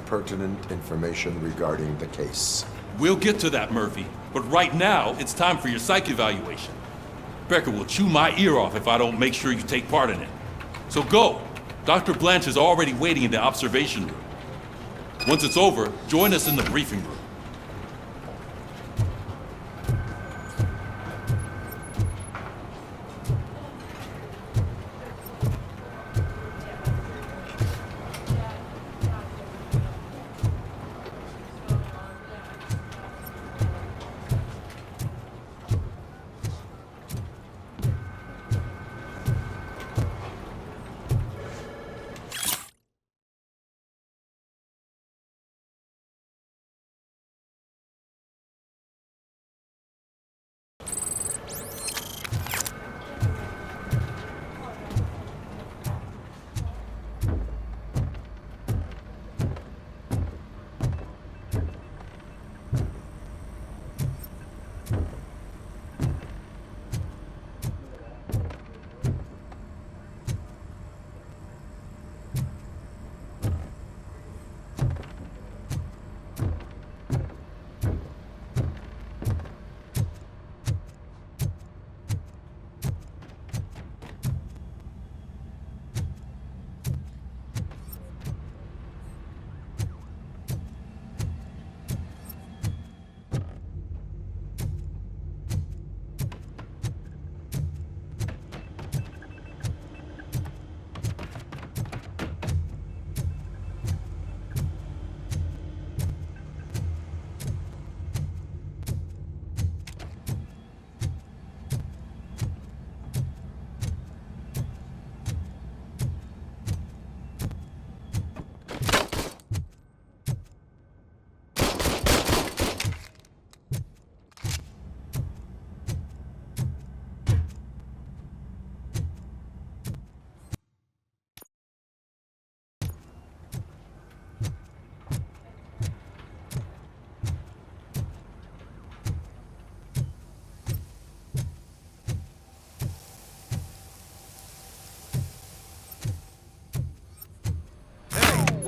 pertinent information regarding the case. We'll get to that, Murphy. But right now, it's time for your psych evaluation. Becker will chew my ear off if I don't make sure you take part in it. So go. Dr. Blanche is already waiting in the observation room. Once it's over, join us in the briefing room.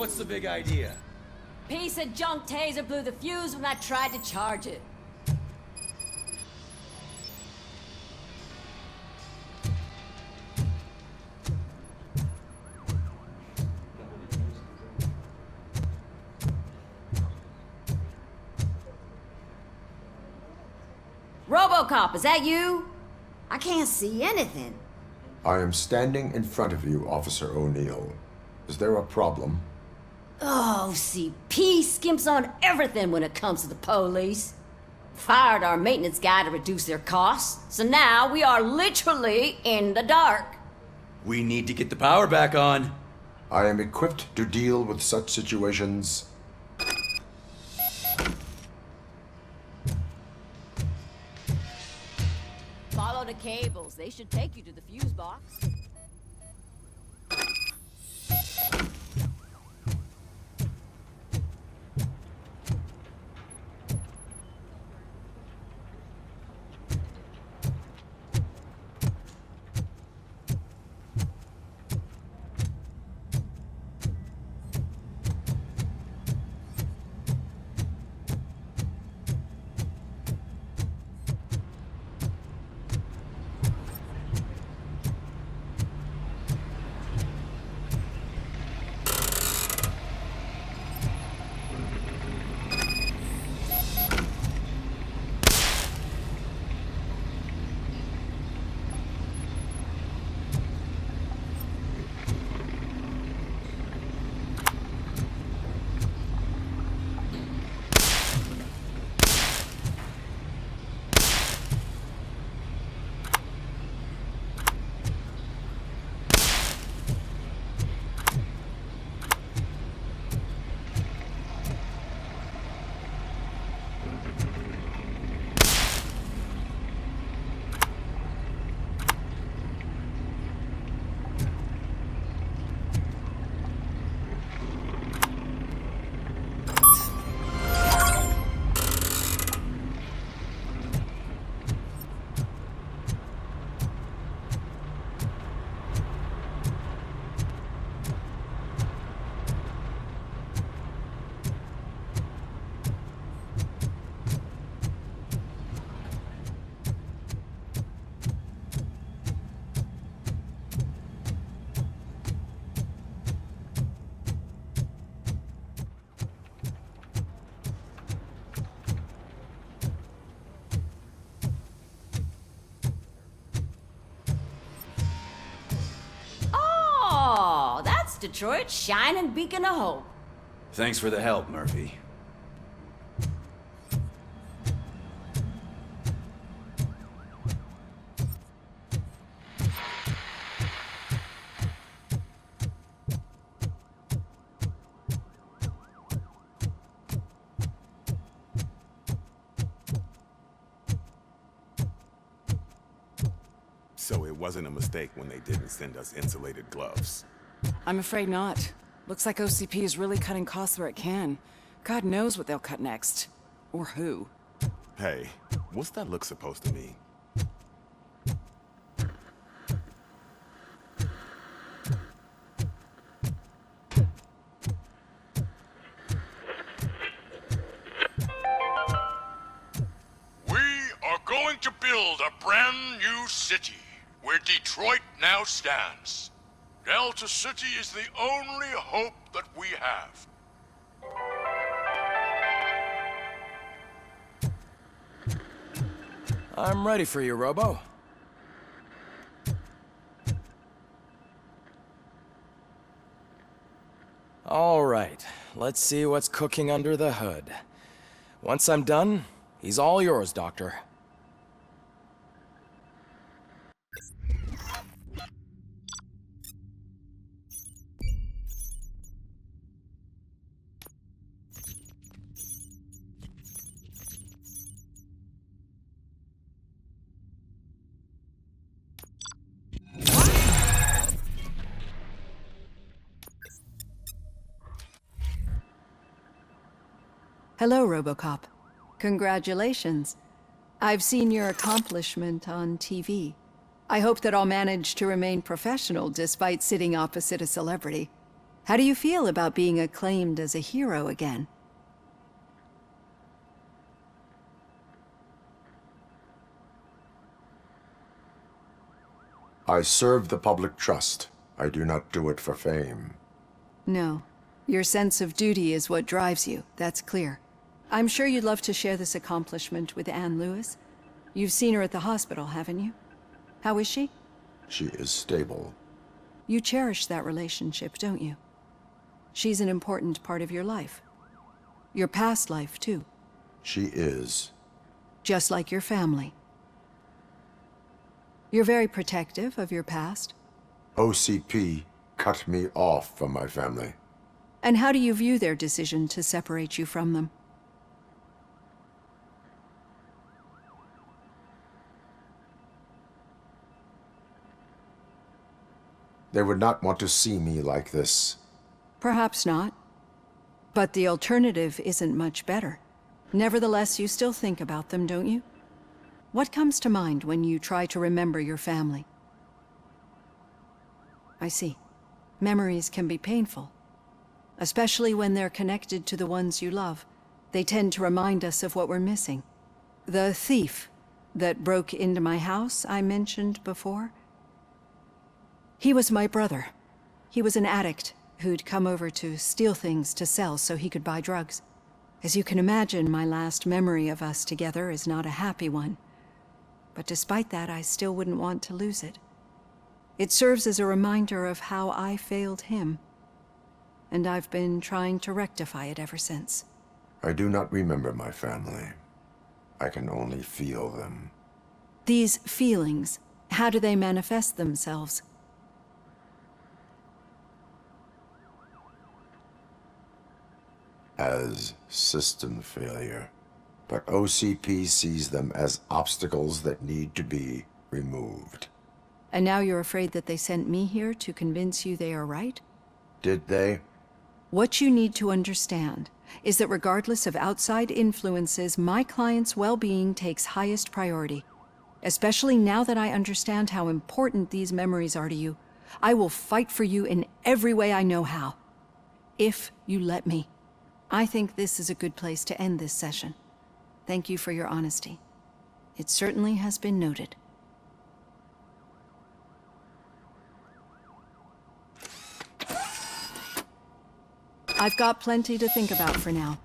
What's the big idea? Piece of junk taser blew the fuse when I tried to charge it. Robocop, is that you? I can't see anything. I am standing in front of you, Officer O'Neill. Is there a problem? Oh, CP skimps on everything when it comes to the police. Fired our maintenance guy to reduce their costs, so now we are literally in the dark. We need to get the power back on. I am equipped to deal with such situations. Follow the cables. They should take you to the fuse box. Detroit's shining beacon of hope. Thanks for the help, Murphy. So it wasn't a mistake when they didn't send us insulated gloves. I'm afraid not. Looks like OCP is really cutting costs where it can. God knows what they'll cut next. Or who. Hey, what's that look supposed to mean? We are going to build a brand new city where Detroit now stands. Delta City is the only hope that we have. I'm ready for you, Robo. All right, let's see what's cooking under the hood. Once I'm done, he's all yours, Doctor. Hello, Robocop. Congratulations. I've seen your accomplishment on TV. I hope that I'll manage to remain professional despite sitting opposite a celebrity. How do you feel about being acclaimed as a hero again? I serve the public trust. I do not do it for fame. No. Your sense of duty is what drives you, that's clear. I'm sure you'd love to share this accomplishment with Anne Lewis. You've seen her at the hospital, haven't you? How is she? She is stable. You cherish that relationship, don't you? She's an important part of your life. Your past life, too. She is. Just like your family. You're very protective of your past. OCP cut me off from my family. And how do you view their decision to separate you from them? They would not want to see me like this. Perhaps not. But the alternative isn't much better. Nevertheless, you still think about them, don't you? What comes to mind when you try to remember your family? I see. Memories can be painful. Especially when they're connected to the ones you love. They tend to remind us of what we're missing. The thief that broke into my house I mentioned before? He was my brother. He was an addict who'd come over to steal things to sell so he could buy drugs. As you can imagine, my last memory of us together is not a happy one. But despite that, I still wouldn't want to lose it. It serves as a reminder of how I failed him. And I've been trying to rectify it ever since. I do not remember my family. I can only feel them. These feelings, how do they manifest themselves? As system failure. But OCP sees them as obstacles that need to be removed. And now you're afraid that they sent me here to convince you they are right? Did they? What you need to understand is that regardless of outside influences, my client's well-being takes highest priority. Especially now that I understand how important these memories are to you. I will fight for you in every way I know how. If you let me. I think this is a good place to end this session. Thank you for your honesty. It certainly has been noted. I've got plenty to think about for now.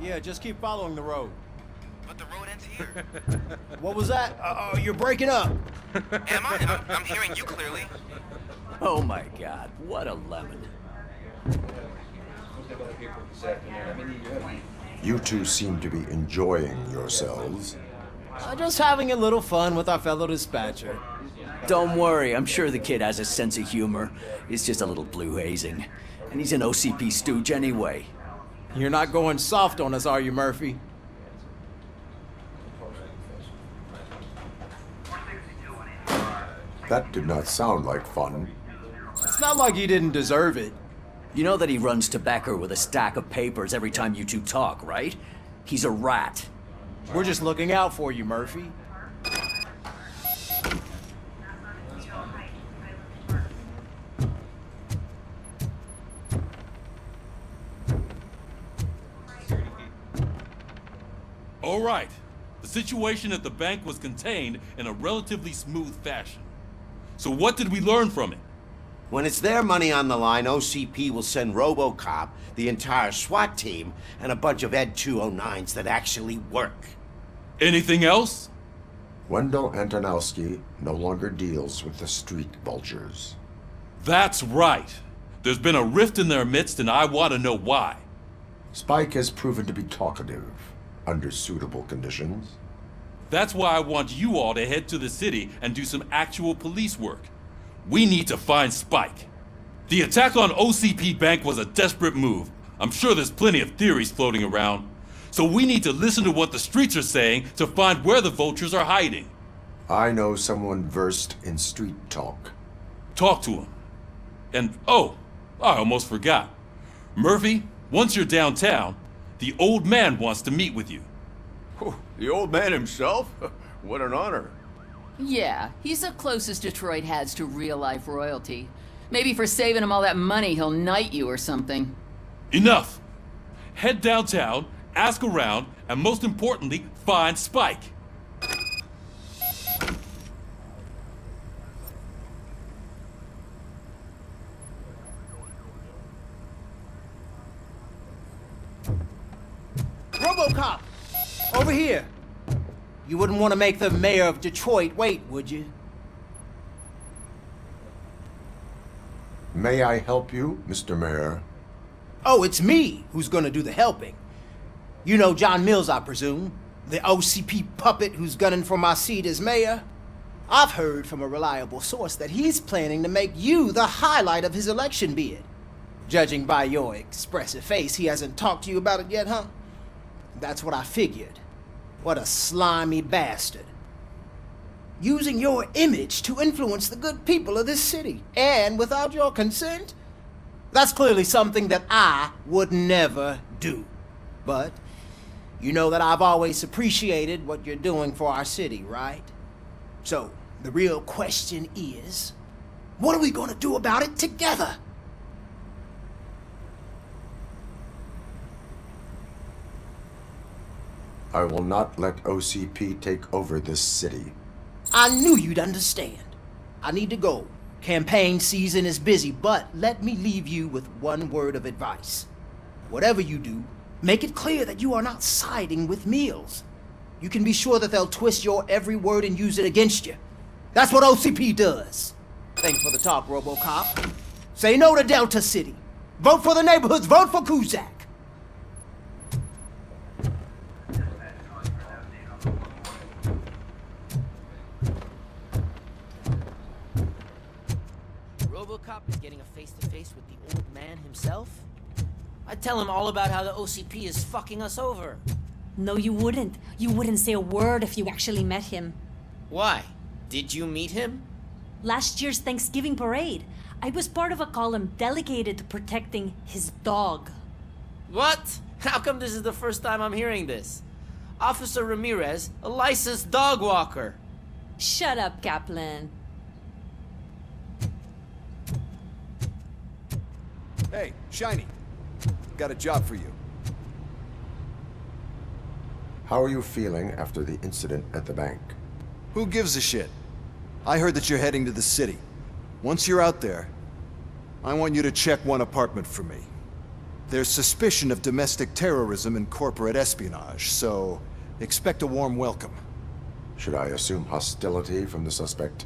Yeah, just keep following the road. But the road ends here. What was that? You're breaking up. Am I? I'm hearing you clearly. Oh my god, what a lemon. You two seem to be enjoying yourselves. Just having a little fun with our fellow dispatcher. Don't worry, I'm sure the kid has a sense of humor. It's just a little blue hazing. And he's an OCP stooge anyway. You're not going soft on us, are you, Murphy? That did not sound like fun. It's not like he didn't deserve it. You know that he runs to Becker with a stack of papers every time you two talk, right? He's a rat. We're just looking out for you, Murphy. All right. The situation at the bank was contained in a relatively smooth fashion. So what did we learn from it? When it's their money on the line, OCP will send Robocop, the entire SWAT team, and a bunch of Ed 209s that actually work. Anything else? Wendell Antonowski no longer deals with the street vultures. That's right. There's been a rift in their midst, and I want to know why. Spike has proven to be talkative under suitable conditions. That's why I want you all to head to the city and do some actual police work. We need to find Spike. The attack on OCP Bank was a desperate move. I'm sure there's plenty of theories floating around. So we need to listen to what the streets are saying to find where the vultures are hiding. I know someone versed in street talk. Talk to him. And, oh, I almost forgot. Murphy, once you're downtown, the old man wants to meet with you. The old man himself? What an honor. Yeah, he's the closest Detroit has to real-life royalty. Maybe for saving him all that money, he'll knight you or something. Enough! Head downtown, ask around, and most importantly, find Spike. Robocop! Over here! You wouldn't want to make the mayor of Detroit wait, would you? May I help you, Mr. Mayor? Oh, it's me who's gonna do the helping. You know John Mills, I presume? The OCP puppet who's gunning for my seat as mayor? I've heard from a reliable source that he's planning to make you the highlight of his election bid. Judging by your expressive face, he hasn't talked to you about it yet, huh? That's what I figured. What a slimy bastard. Using your image to influence the good people of this city, and without your consent? That's clearly something that I would never do. But you know that I've always appreciated what you're doing for our city, right? So, the real question is, what are we gonna do about it together? I will not let OCP take over this city. I knew you'd understand. I need to go. Campaign season is busy, but let me leave you with one word of advice. Whatever you do, make it clear that you are not siding with Mills. You can be sure that they'll twist your every word and use it against you. That's what OCP does. Thanks for the talk, Robocop. Say no to Delta City. Vote for the neighborhoods. Vote for Kuzak. Robocop is getting a face-to-face with the old man himself? I'd tell him all about how the OCP is fucking us over. No, you wouldn't. You wouldn't say a word if you actually met him. Why? Did you meet him? Last year's Thanksgiving parade, I was part of a column delegated to protecting his dog. What? How come this is the first time I'm hearing this? Officer Ramirez, a licensed dog walker. Shut up, Kaplan. Hey, Shiny. Got a job for you. How are you feeling after the incident at the bank? Who gives a shit? I heard that you're heading to the city. Once you're out there, I want you to check one apartment for me. There's suspicion of domestic terrorism and corporate espionage, so expect a warm welcome. Should I assume hostility from the suspect?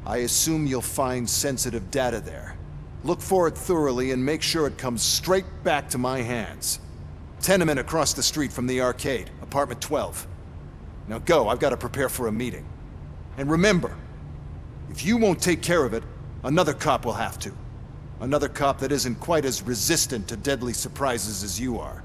I assume you'll find sensitive data there. Look for it thoroughly and make sure it comes straight back to my hands. Tenement across the street from the arcade, apartment 12. Now go, I've got to prepare for a meeting. And remember, if you won't take care of it, another cop will have to. Another cop that isn't quite as resistant to deadly surprises as you are.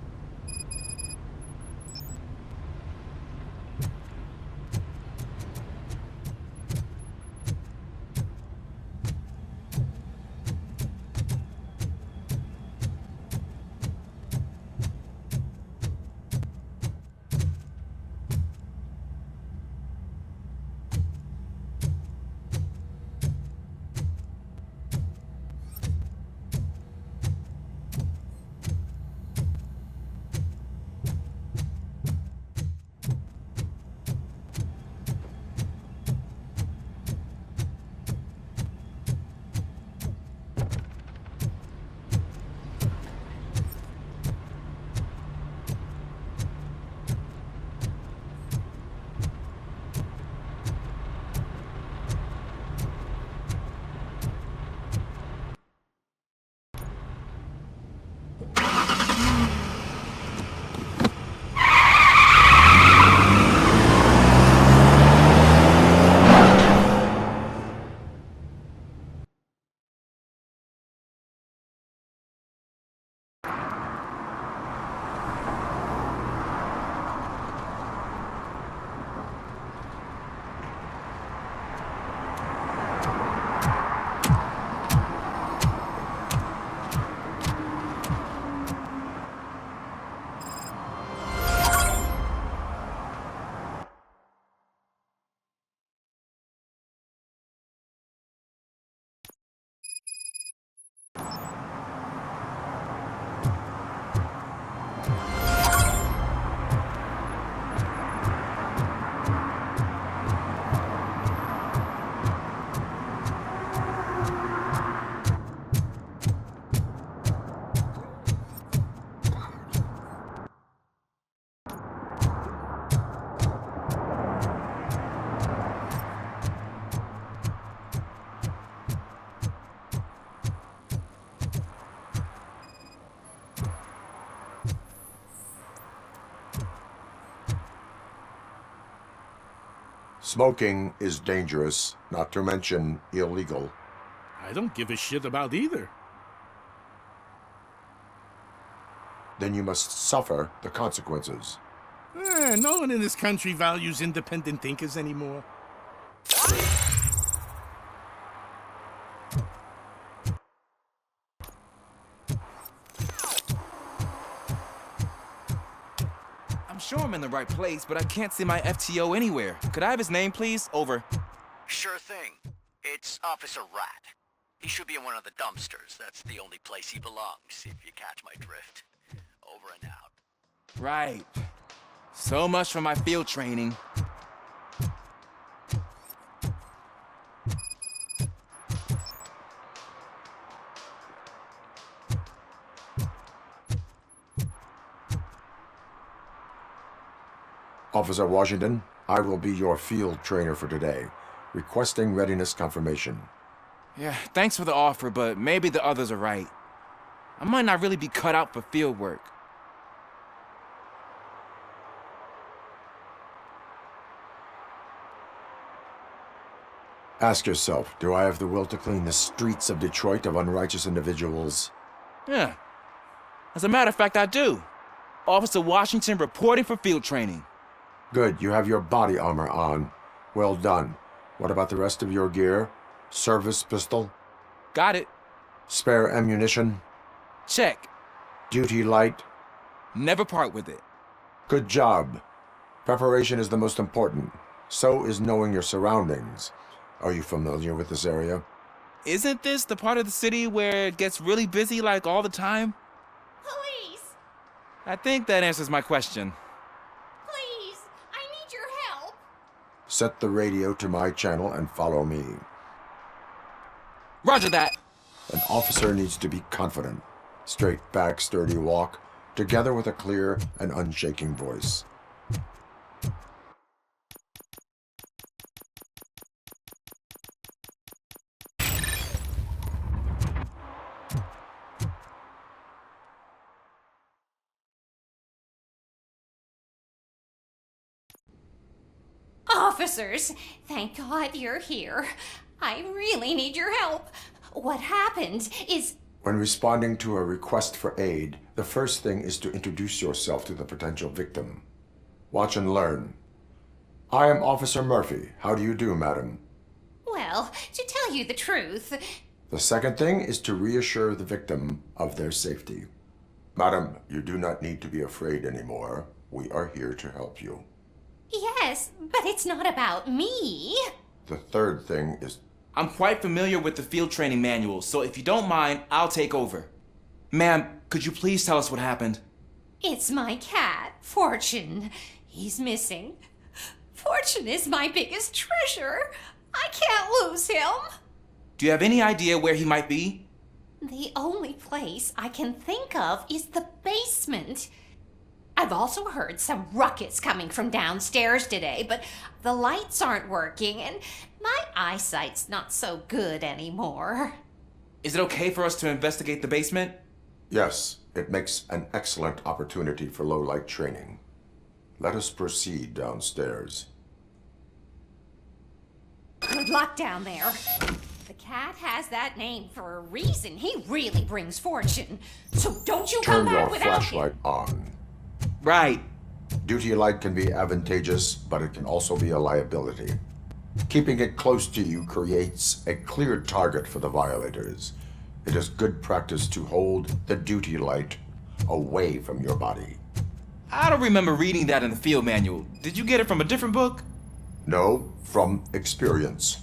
Smoking is dangerous, not to mention illegal. I don't give a shit about either. Then you must suffer the consequences. No one in this country values independent thinkers anymore. I'm sure I'm in the right place, but I can't see my FTO anywhere. Could I have his name, please? Over. Sure thing. It's Officer Rat. He should be in one of the dumpsters. That's the only place he belongs, if you catch my drift. Over and out. Right. So much for my field training. Officer Washington, I will be your field trainer for today. Requesting readiness confirmation. Yeah, thanks for the offer, but maybe the others are right. I might not really be cut out for field work. Ask yourself, do I have the will to clean the streets of Detroit of unrighteous individuals? Yeah. As a matter of fact, I do. Officer Washington reporting for field training. Good, you have your body armor on. Well done. What about the rest of your gear? Service pistol? Got it. Spare ammunition? Check. Duty light? Never part with it. Good job. Preparation is the most important. So is knowing your surroundings. Are you familiar with this area? Isn't this the part of the city where it gets really busy like all the time? Police! I think that answers my question. Please! I need your help! Set the radio to my channel and follow me. Roger that! An officer needs to be confident. Straight back, sturdy walk, together with a clear and unshaking voice. Officers, thank God you're here. I really need your help. What happened is... When responding to a request for aid, the first thing is to introduce yourself to the potential victim. Watch and learn. I am Officer Murphy. How do you do, madam? Well, to tell you the truth... The second thing is to reassure the victim of their safety. Madam, you do not need to be afraid anymore. We are here to help you. Yes, but it's not about me. The third thing is... I'm quite familiar with the field training manual, so if you don't mind, I'll take over. Ma'am, could you please tell us what happened? It's my cat, Fortune. He's missing. Fortune is my biggest treasure. I can't lose him. Do you have any idea where he might be? The only place I can think of is the basement. I've also heard some ruckus coming from downstairs today, but the lights aren't working and my eyesight's not so good anymore. Is it okay for us to investigate the basement? Yes, it makes an excellent opportunity for low-light training. Let us proceed downstairs. Good luck down there. The cat has that name for a reason. He really brings fortune. So don't you Turn come your back without flashlight him. on. Right. Duty light can be advantageous, but it can also be a liability. Keeping it close to you creates a clear target for the violators. It is good practice to hold the duty light away from your body. I don't remember reading that in the field manual. Did you get it from a different book? No, from experience.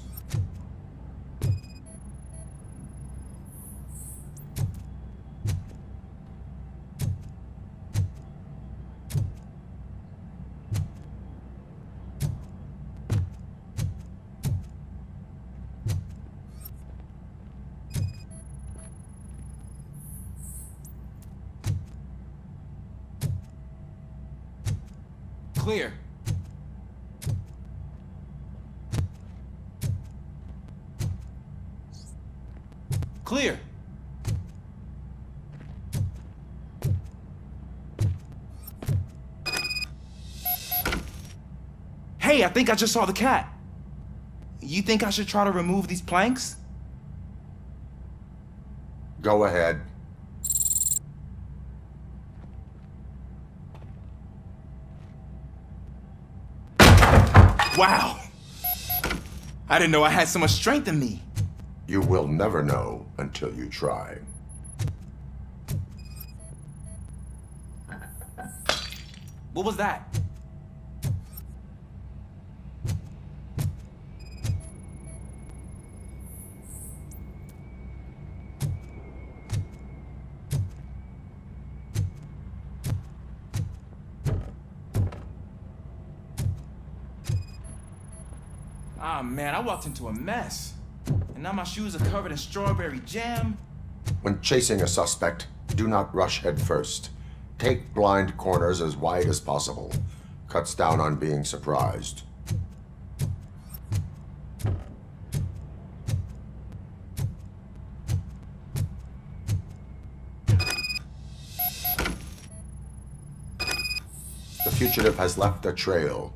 Clear. Clear. Hey, I think I just saw the cat. You think I should try to remove these planks? Go ahead. Wow! I didn't know I had so much strength in me. You will never know until you try. What was that? Ah, man, I walked into a mess. And now my shoes are covered in strawberry jam. When chasing a suspect, do not rush head first. Take blind corners as wide as possible. Cuts down on being surprised. The fugitive has left a trail.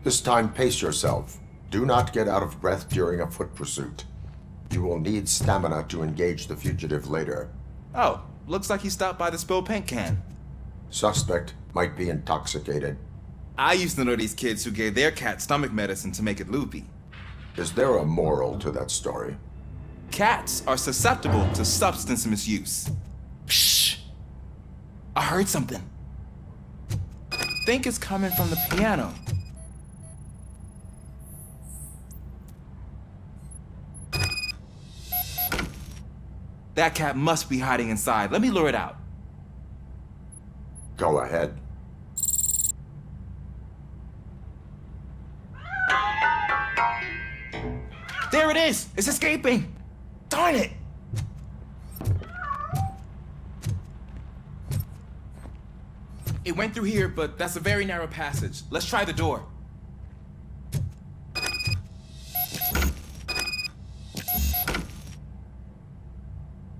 This time, pace yourself. Do not get out of breath during a foot pursuit. You will need stamina to engage the fugitive later. Oh, looks like he stopped by the spilled paint can. Suspect might be intoxicated. I used to know these kids who gave their cat stomach medicine to make it loopy. Is there a moral to that story? Cats are susceptible to substance misuse. Shh! I heard something. I think it's coming from the piano. That cat must be hiding inside. Let me lure it out. Go ahead. There it is! It's escaping! Darn it! It went through here, but that's a very narrow passage. Let's try the door.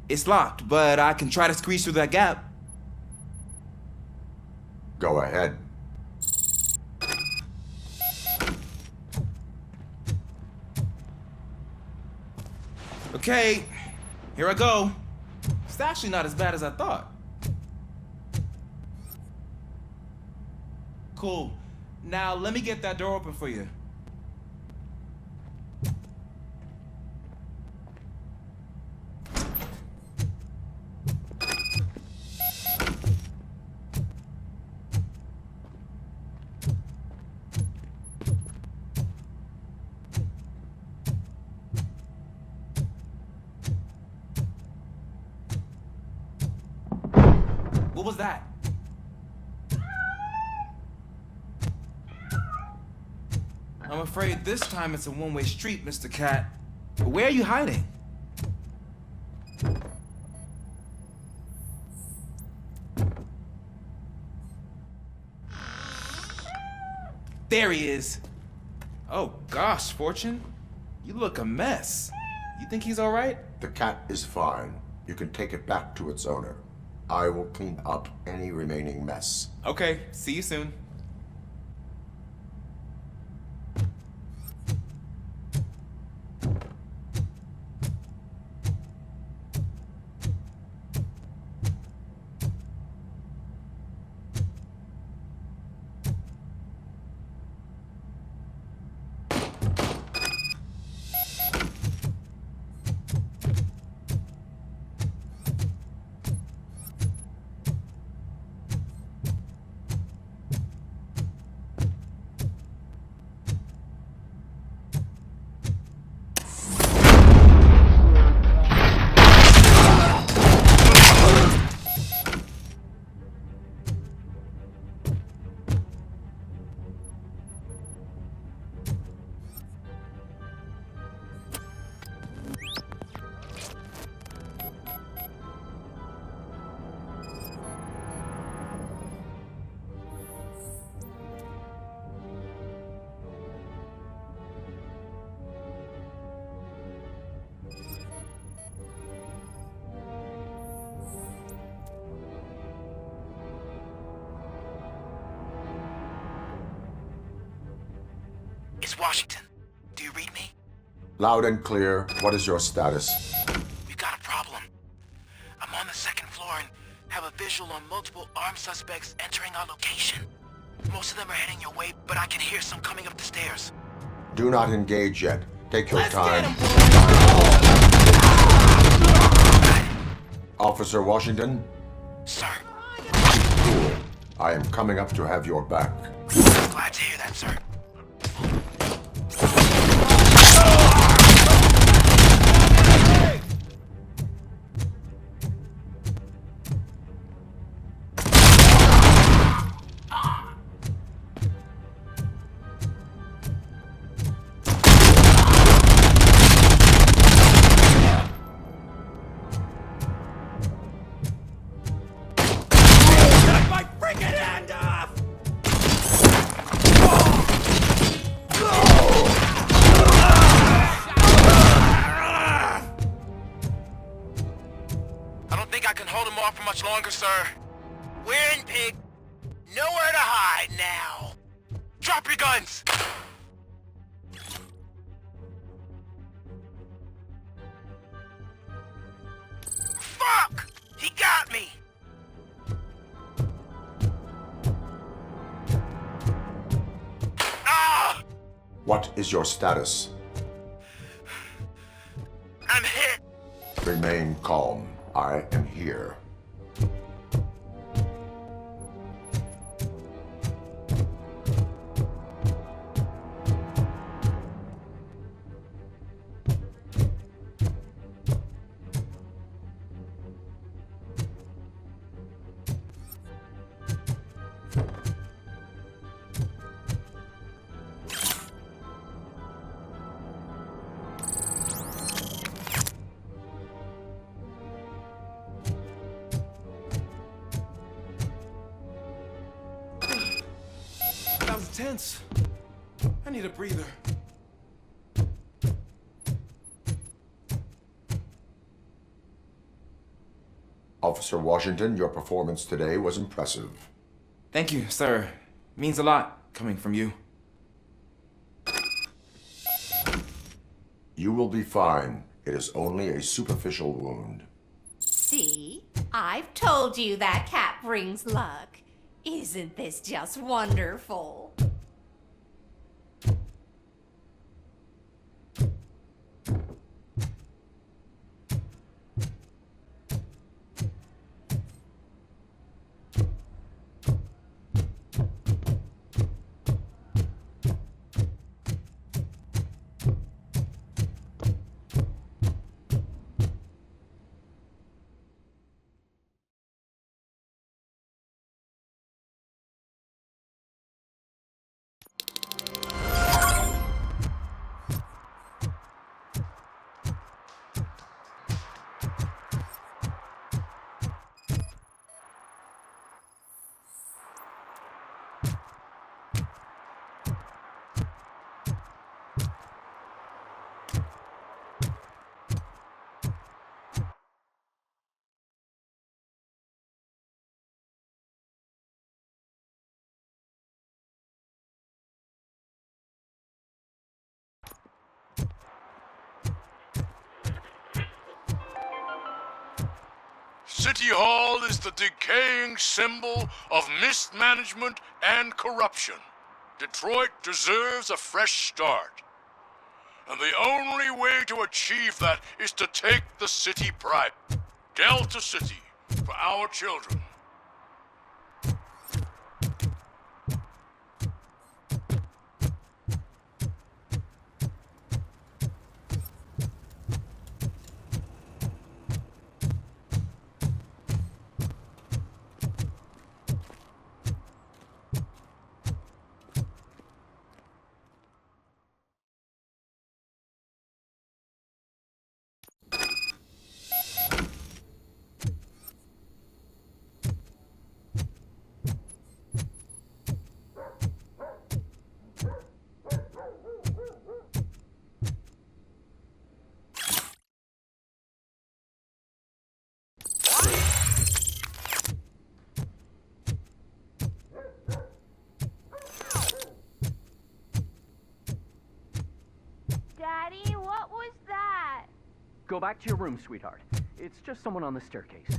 It's locked, but I can try to squeeze through that gap. Go ahead. Okay, here I go. It's actually not as bad as I thought. Cool. Now let me get that door open for you. What was that? I'm afraid this time it's a one-way street, Mr. Cat. But where are you hiding? There he is. Oh gosh, Fortune. You look a mess. You think he's all right? The cat is fine. You can take it back to its owner. I will clean up any remaining mess. Okay, see you soon. It's Washington. Do you read me? Loud and clear. What is your status? We've got a problem. I'm on the second floor and have a visual on multiple armed suspects entering our location. Most of them are heading your way, but I can hear some coming up the stairs. Do not engage yet. Take your time. Officer Washington? Sir. Cool. I am coming up to have your back. Glad to hear that, sir. Longer, sir. We're in, pig. Nowhere to hide now. Drop your guns. Fuck! He got me. Ah! What is your status? I'm hit. Remain calm. I am here. tense. I need a breather. Officer Washington, your performance today was impressive. Thank you, sir. Means a lot coming from you. You will be fine. It is only a superficial wound. See? I've told you that cat brings luck. Isn't this just wonderful? City Hall is the decaying symbol of mismanagement and corruption. Detroit deserves a fresh start. And the only way to achieve that is to take the city pride. Delta City, for our children. Daddy, what was that? Go back to your room, sweetheart. It's just someone on the staircase.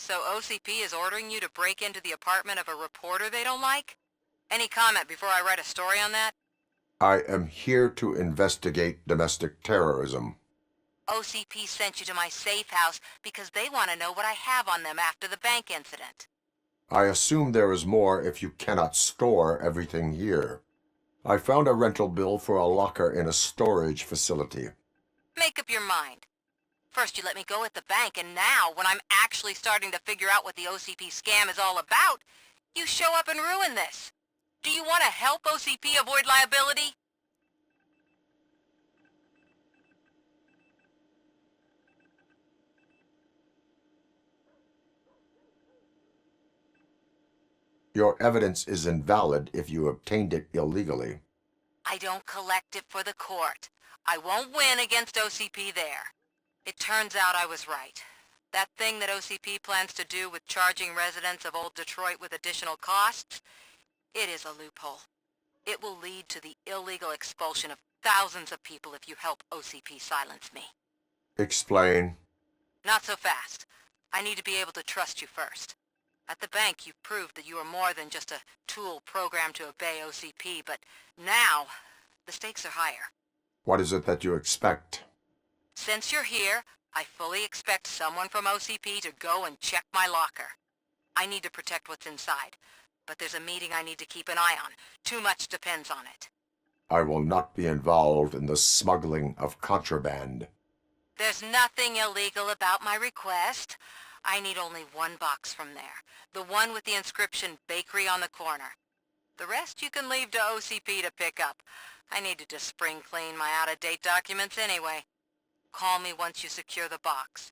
So OCP is ordering you to break into the apartment of a reporter they don't like? Any comment before I write a story on that? I am here to investigate domestic terrorism. OCP sent you to my safe house because they want to know what I have on them after the bank incident. I assume there is more if you cannot store everything here. I found a rental bill for a locker in a storage facility. Make up your mind. First you let me go at the bank, and now, when I'm actually starting to figure out what the OCP scam is all about, you show up and ruin this. Do you want to help OCP avoid liability? Your evidence is invalid if you obtained it illegally. I don't collect it for the court. I won't win against OCP there. It turns out I was right. That thing that OCP plans to do with charging residents of Old Detroit with additional costs, it is a loophole. It will lead to the illegal expulsion of thousands of people if you help OCP silence me. Explain. Not so fast. I need to be able to trust you first. At the bank, you proved that you are more than just a tool programmed to obey OCP, but now, the stakes are higher. What is it that you expect? Since you're here, I fully expect someone from OCP to go and check my locker. I need to protect what's inside, but there's a meeting I need to keep an eye on. Too much depends on it. I will not be involved in the smuggling of contraband. There's nothing illegal about my request. I need only one box from there. The one with the inscription Bakery on the corner. The rest you can leave to OCP to pick up. I needed to spring clean my out-of-date documents anyway. Call me once you secure the box.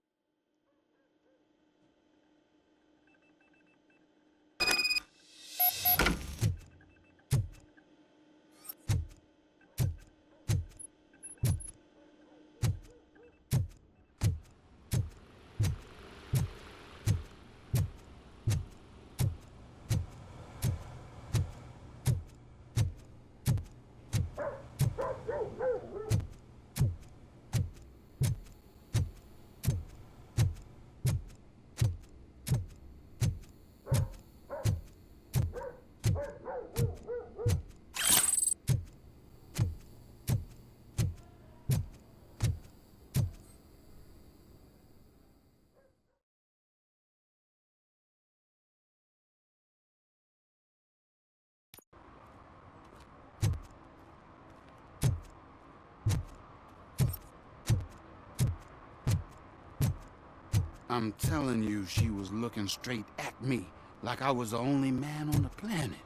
I'm telling you, she was looking straight at me, like I was the only man on the planet.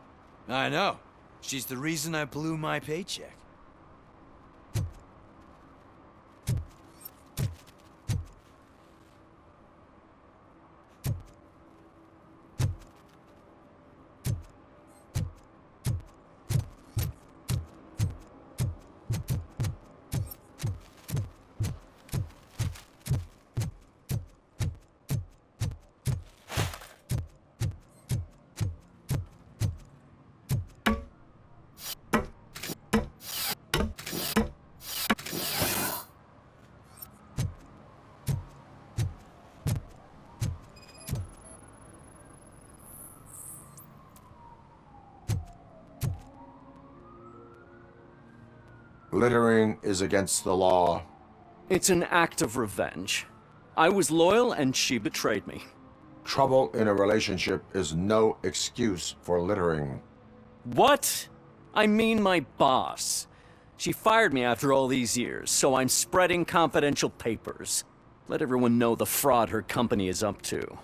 I know. She's the reason I blew my paycheck. Littering is against the law. It's an act of revenge. I was loyal and she betrayed me. Trouble in a relationship is no excuse for littering. What? I mean my boss. She fired me after all these years, so I'm spreading confidential papers. Let everyone know the fraud her company is up to.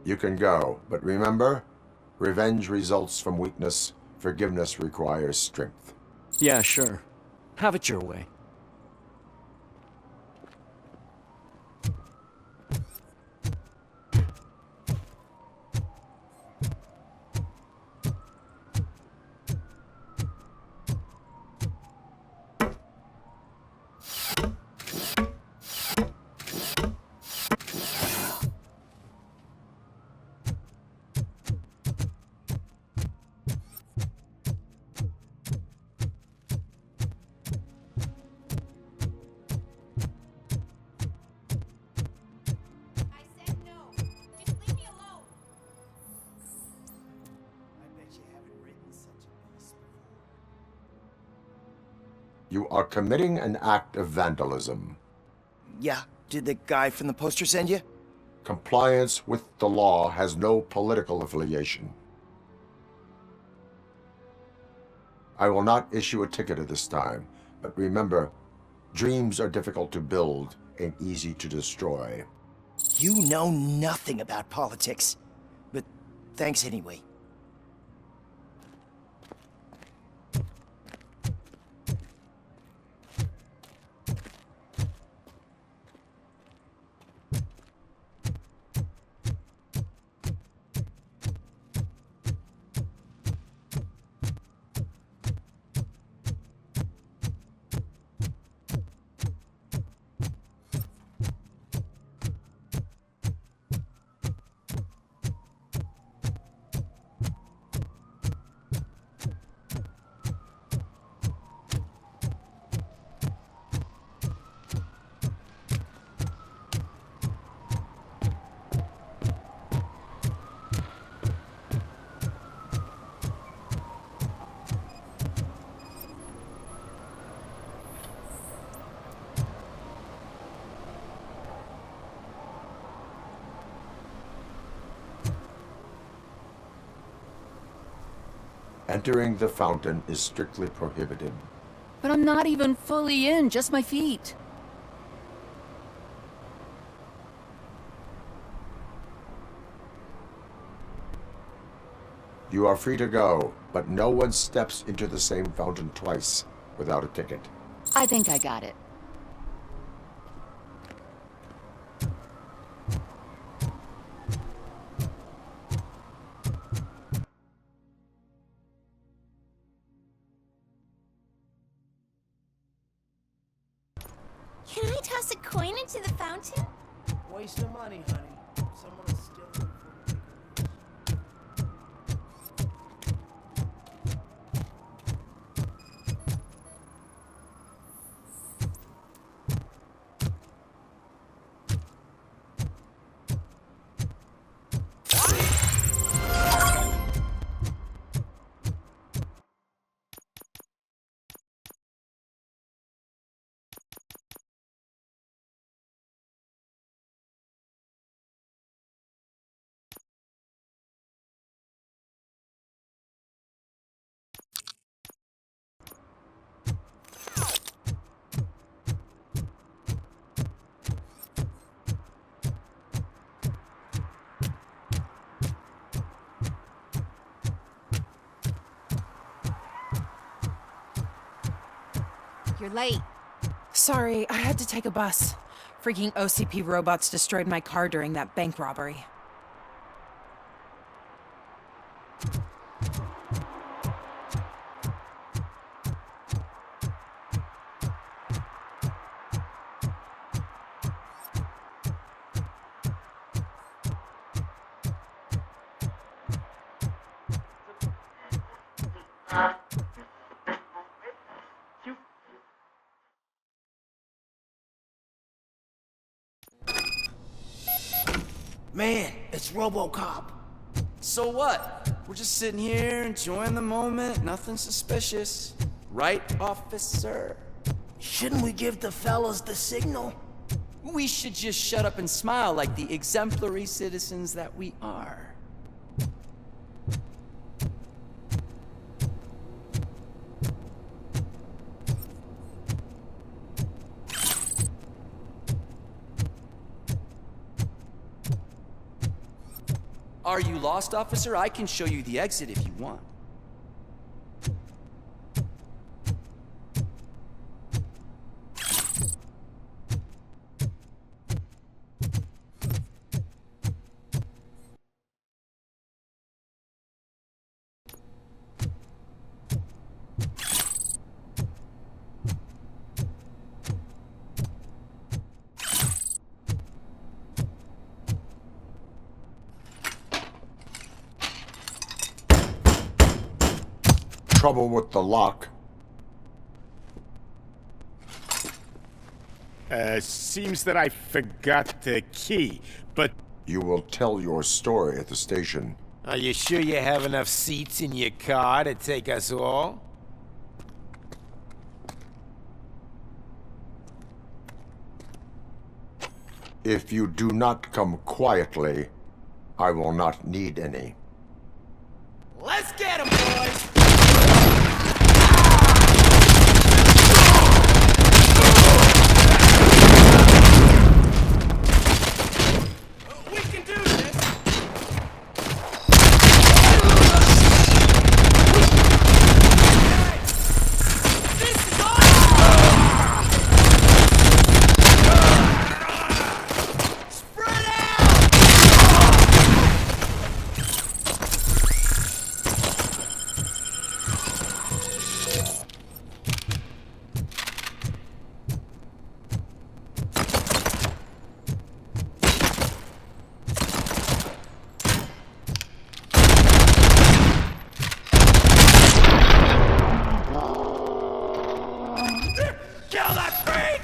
You can go, but remember, revenge results from weakness. Forgiveness requires strength. Yeah, sure. Have it your way. You are committing an act of vandalism. Yeah, did the guy from the poster send you? Compliance with the law has no political affiliation. I will not issue a ticket at this time, but remember, dreams are difficult to build and easy to destroy. You know nothing about politics, but thanks anyway. Entering the fountain is strictly prohibited. But I'm not even fully in, just my feet. You are free to go, but no one steps into the same fountain twice without a ticket. I think I got it. Can I toss a coin into the fountain? Waste of money, honey. Someone is still... You're late. Sorry, I had to take a bus. Freaking OCP robots destroyed my car during that bank robbery. Man, it's Robocop. So what? We're just sitting here enjoying the moment, nothing suspicious. Right, officer? Shouldn't we give the fellas the signal? We should just shut up and smile like the exemplary citizens that we are. Are you lost, officer? I can show you the exit if you want. Trouble with the lock. Seems that I forgot the key, but... You will tell your story at the station. Are you sure you have enough seats in your car to take us all? If you do not come quietly, I will not need any. Let's get him, boys! We can do this! This is Spread out! Kill that freak!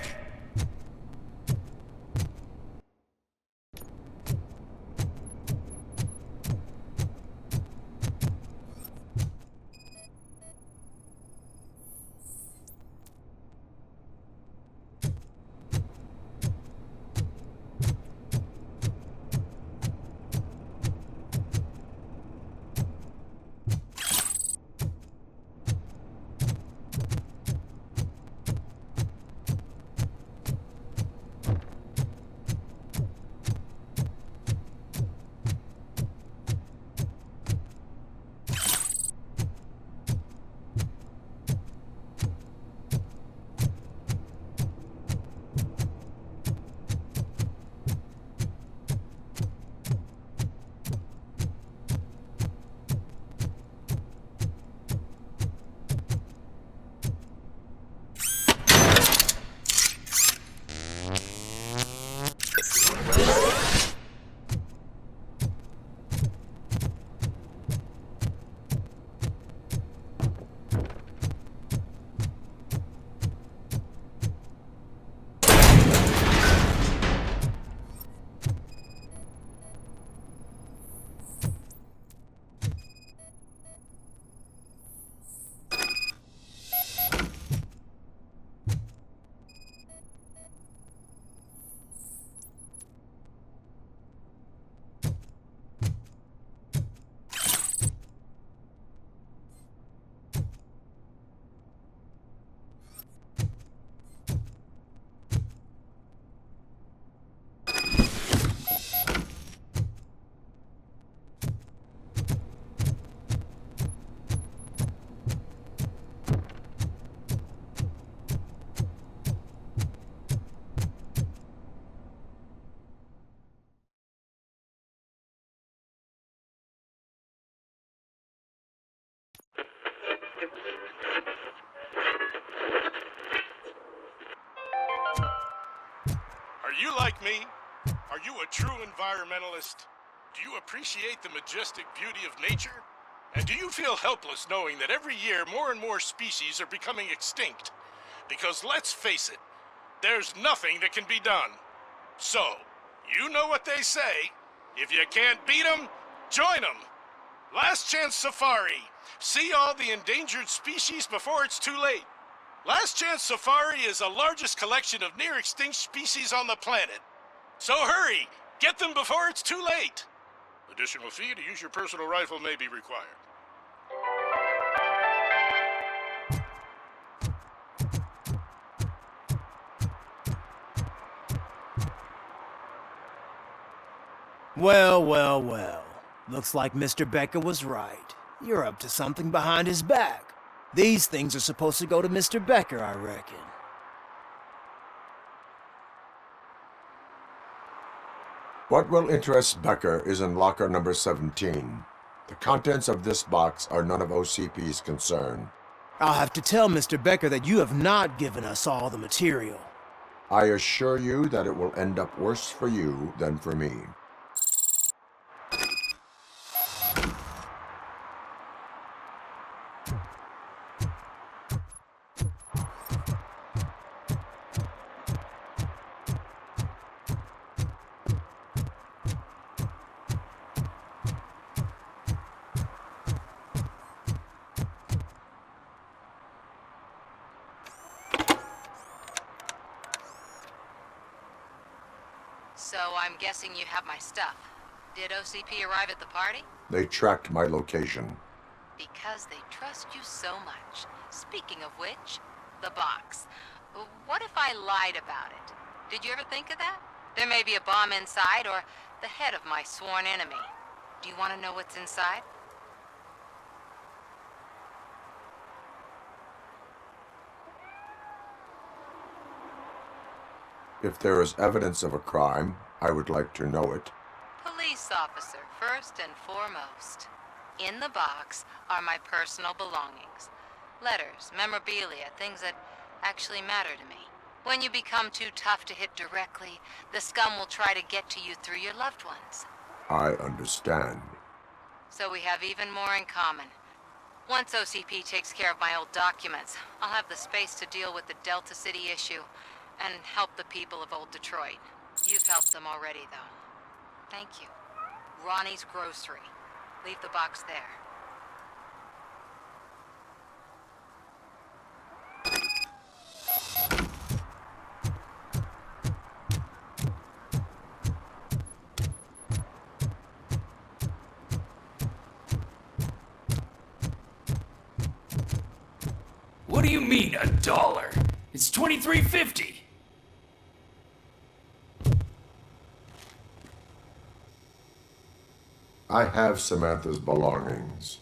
Are you like me? Are you a true environmentalist? Do you appreciate the majestic beauty of nature? And do you feel helpless knowing that every year more and more species are becoming extinct? Because let's face it, there's nothing that can be done. So, you know what they say. If you can't beat 'em, join 'em. Last Chance Safari. See all the endangered species before it's too late. Last Chance Safari is the largest collection of near-extinct species on the planet. So hurry, get them before it's too late. Additional fee to use your personal rifle may be required. Well, well, well. Looks like Mr. Becker was right. You're up to something behind his back. These things are supposed to go to Mr. Becker, I reckon. What will interest Becker is in locker number 17. The contents of this box are none of OCP's concern. I'll have to tell Mr. Becker that you have not given us all the material. I assure you that it will end up worse for you than for me. So I'm guessing you have my stuff. Did OCP arrive at the party? They tracked my location. Because they trust you so much. Speaking of which, the box. What if I lied about it? Did you ever think of that? There may be a bomb inside, or the head of my sworn enemy. Do you want to know what's inside? If there is evidence of a crime, I would like to know it. Police officer, first and foremost. In the box are my personal belongings. Letters, memorabilia, things that actually matter to me. When you become too tough to hit directly, the scum will try to get to you through your loved ones. I understand. So we have even more in common. Once OCP takes care of my old documents, I'll have the space to deal with the Delta City issue and help the people of Old Detroit. You've helped them already, though. Thank you. Ronnie's Grocery. Leave the box there. What do you mean, $1? It's $23.50. I have Samantha's belongings.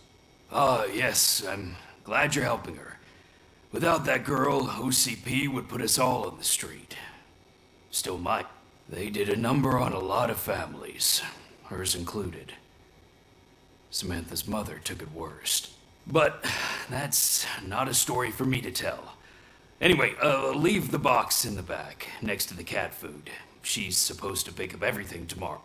Ah, yes, I'm glad you're helping her. Without that girl, OCP would put us all on the street. Still might. They did a number on a lot of families, hers included. Samantha's mother took it worst. But that's not a story for me to tell. Anyway, leave the box in the back, next to the cat food. She's supposed to pick up everything tomorrow.